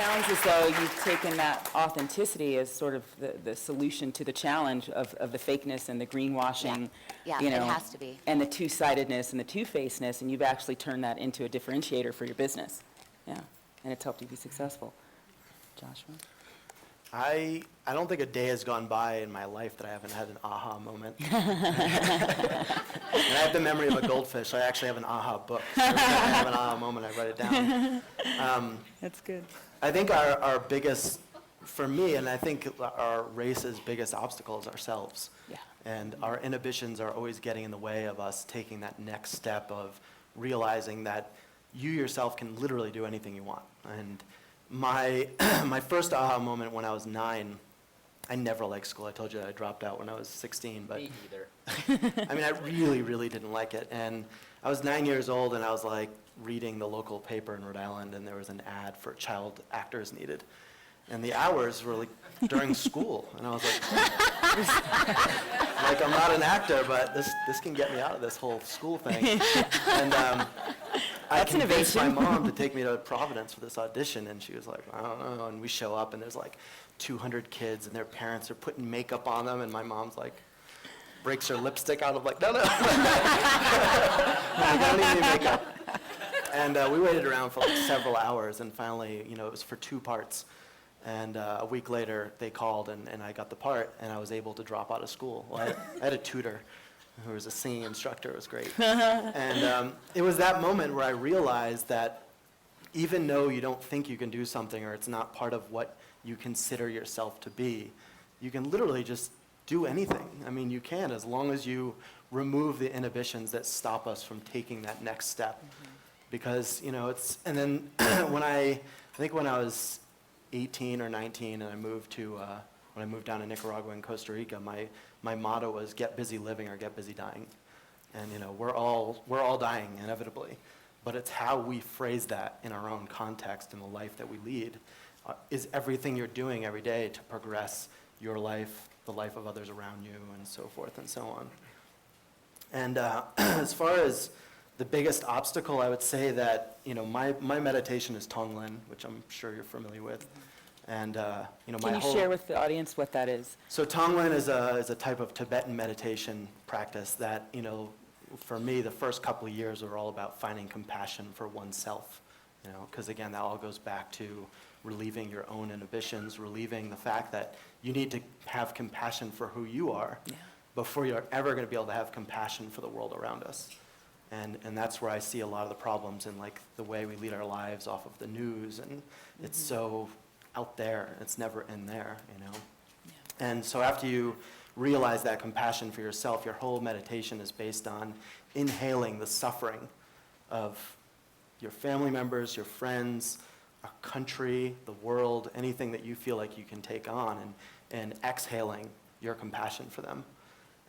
sounds as though you've taken that authenticity as sort of the solution to the challenge of the fakeness and the greenwashing. Yeah, you know, it has to be. And the two-sidedness and the two-facedness, and you've actually turned that into a differentiator for your business. Yeah, and it's helped you be successful. Joshua? I don't think a day has gone by in my life that I haven't had an aha moment. And I have the memory of a goldfish. I actually have an aha book. So every time I have an aha moment, I write it down. That's good. I think our biggest, for me, and I think our race's biggest obstacle is ourselves. Yeah. And our inhibitions are always getting in the way of us taking that next step of realizing that you yourself can literally do anything you want. And my first aha moment when I was 9, I never liked school. I told you that I dropped out when I was 16. But Me either. I mean, I really, really didn't like it. And I was 9 years old, and I was like reading the local paper in Rhode Island, and there was an ad for child actors needed. And the hours were like during school. And I was like, like I'm not an actor, but this can get me out of this whole school thing. And I convinced my mom to take me to Providence for this audition, and she was like, I don't know. And we show up, and there's like 200 kids, and their parents are putting makeup on them, and my mom's like, breaks her lipstick out of like, no. I don't need any makeup. And we waited around for like several hours, and finally, it was for 2 parts. And a week later, they called, and I got the part, and I was able to drop out of school. Well, I had a tutor who was a singing instructor. It was great. And it was that moment where I realized that even though you don't think you can do something, or it's not part of what you consider yourself to be, you can literally just do anything. I mean, you can, as long as you remove the inhibitions that stop us from taking that next step. Mm-hmm. Because, it's, and then I think when I was 18 or 19, and I moved to, when I moved down to Nicaragua and Costa Rica, my motto was get busy living or get busy dying. And we're all dying inevitably, but it's how we phrase that in our own context in the life that we lead. Is everything you're doing every day to progress your life, the life of others around you, and so forth and so on. And as far as the biggest obstacle, I would say that my meditation is Tonglen, which I'm sure you're familiar with, and Can you share with the audience what that is? So Tonglen is a type of Tibetan meditation practice that for me the first couple of years were all about finding compassion for oneself, because again that all goes back to relieving your own inhibitions, relieving the fact that you need to have compassion for who you are before you're ever going to be able to have compassion for the world around us. And that's where I see a lot of the problems in like the way we lead our lives off of the news, and it's so out there, it's never in there, And so after you realize that compassion for yourself, your whole meditation is based on inhaling the suffering of your family members, your friends, our country, the world, anything that you feel like you can take on, and exhaling your compassion for them.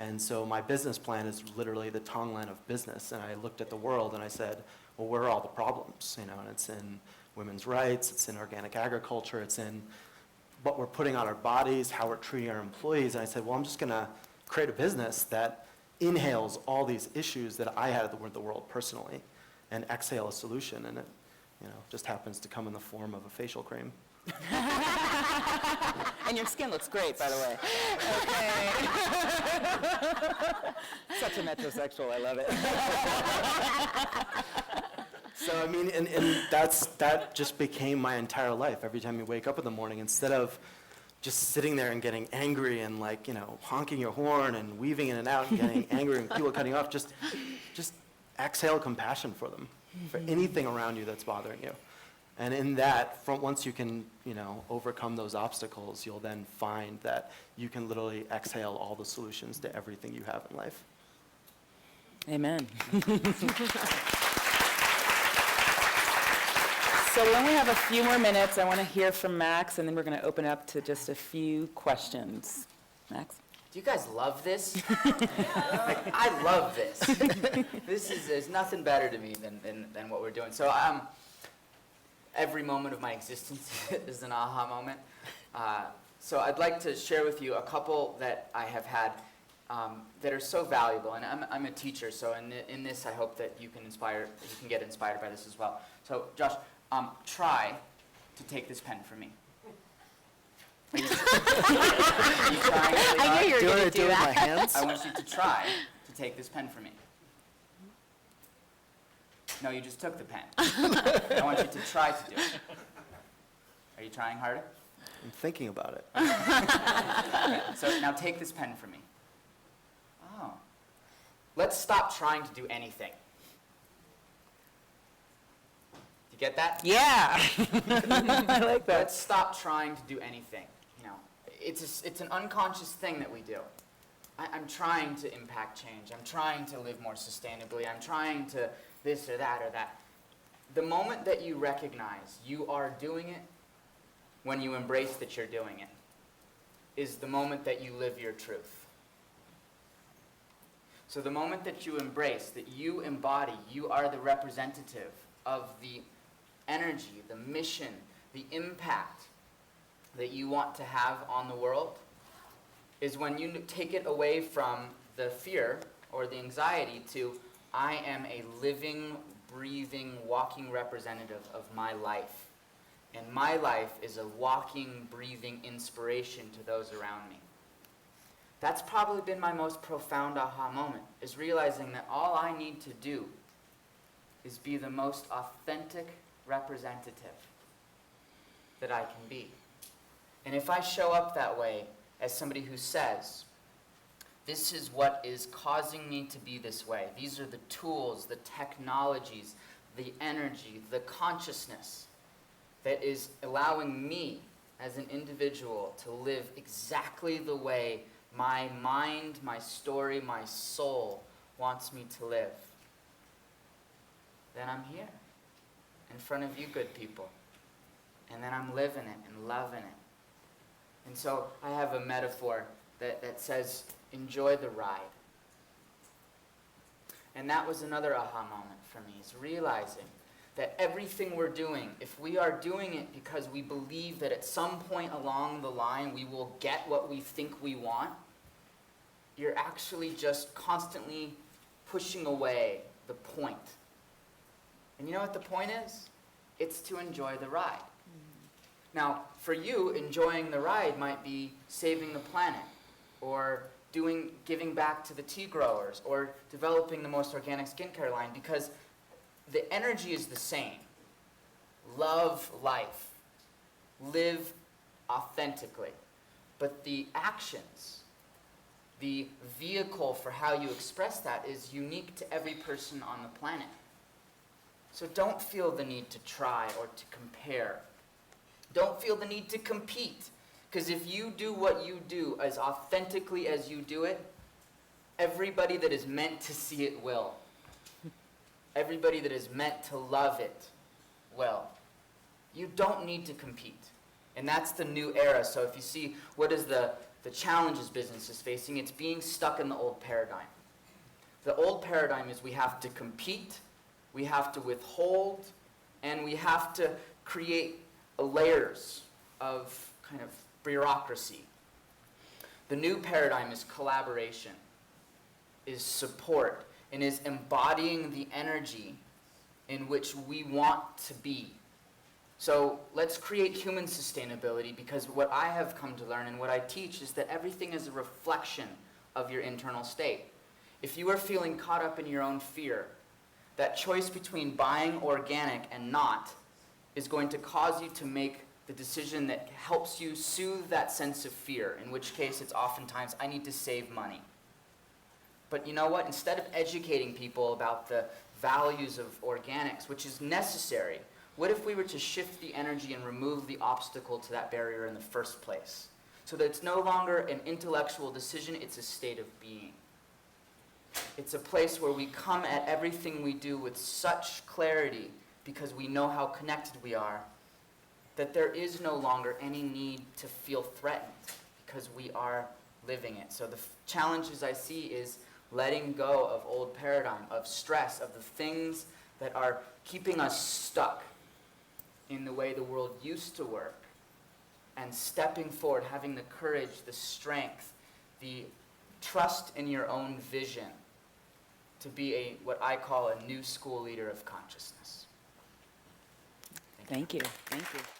And so my business plan is literally the Tonglen of business. And I looked at the world and I said, well, where are all the problems? And it's in women's rights, it's in organic agriculture, it's in what we're putting on our bodies, how we're treating our employees. And I said, well, I'm just going to create a business that inhales all these issues that I had with the world personally and exhale a solution. And it just happens to come in the form of a facial cream. And your skin looks great, by the way. Okay. Such a metrosexual, I love it. So, I mean, and that just became my entire life. Every time you wake up in the morning, instead of just sitting there and getting angry and honking your horn and weaving in and out and getting angry and people cutting off, just exhale compassion for them, for anything around you that's bothering you. And in that, once you can, overcome those obstacles, you'll then find that you can literally exhale all the solutions to everything you have in life. Amen. So we only have a few more minutes. I want to hear from Max, and then we're going to open up to just a few questions. Max? Do you guys love this? I love this. There's nothing better to me than what we're doing. So every moment of my existence is an aha moment. So I'd like to share with you a couple that I have had that are so valuable. And I'm a teacher, so in this I hope that you can get inspired by this as well. So Josh, try to take this pen from me. Are you trying really I hard? knew you were Do you going want to to do do it with my that. hands? I want you to try to take this pen from me. No, you just took the pen. I want you to try to do it. Are you trying harder? I'm thinking about it. Okay, so now take this pen from me. Oh. Let's stop trying to do anything. Do you get that? Yeah. I like that. Let's stop trying to do anything. You know, it's an unconscious thing that we do. I'm trying to impact change. I'm trying to live more sustainably. I'm trying to this or that or that. The moment that you recognize you are doing it, when you embrace that you're doing it, is the moment that you live your truth. So the moment that you embrace, that you embody, you are the representative of the energy, the mission, the impact that you want to have on the world, is when you take it away from the fear or the anxiety to, I am a living, breathing, walking representative of my life. And my life is a walking, breathing inspiration to those around me. That's probably been my most profound aha moment, is realizing that all I need to do is be the most authentic representative that I can be. And if I show up that way as somebody who says, this is what is causing me to be this way. These are the tools, the technologies, the energy, the consciousness that is allowing me as an individual to live exactly the way my mind, my story, my soul wants me to live. Then I'm here in front of you good people. And then I'm living it and loving it. And so I have a metaphor that says, enjoy the ride. And that was another aha moment for me, is realizing that everything we're doing, if we are doing it because we believe that at some point along the line we will get what we think we want, you're actually just constantly pushing away the point. And you know what the point is? It's to enjoy the ride. Now, for you, enjoying the ride might be saving the planet, or giving back to the tea growers, or developing the most organic skincare line, because the energy is the same. Love life. Live authentically. But the actions, the vehicle for how you express that is unique to every person on the planet. So don't feel the need to try or to compare. Don't feel the need to compete. Because if you do what you do as authentically as you do it, everybody that is meant to see it will. Everybody that is meant to love it will. You don't need to compete. And that's the new era. So if you see what is the challenges business is facing, it's being stuck in the old paradigm. The old paradigm is we have to compete, we have to withhold, and we have to create layers of kind of bureaucracy. The new paradigm is collaboration, is support, and is embodying the energy in which we want to be. So let's create human sustainability, because what I have come to learn and what I teach is that everything is a reflection of your internal state. If you are feeling caught up in your own fear, that choice between buying organic and not is going to cause you to make the decision that helps you soothe that sense of fear, in which case it's oftentimes, I need to save money. But you know what? Instead of educating people about the values of organics, which is necessary, what if we were to shift the energy and remove the obstacle to that barrier in the first place? So that it's no longer an intellectual decision, it's a state of being. It's a place where we come at everything we do with such clarity, because we know how connected we are, that there is no longer any need to feel threatened, because we are living it. So the challenges I see is letting go of old paradigm, of stress, of the things that are keeping us stuck in the way the world used to work, and stepping forward, having the courage, the strength, the trust in your own vision to be what I call a new school leader of consciousness. Thank you. Thank you.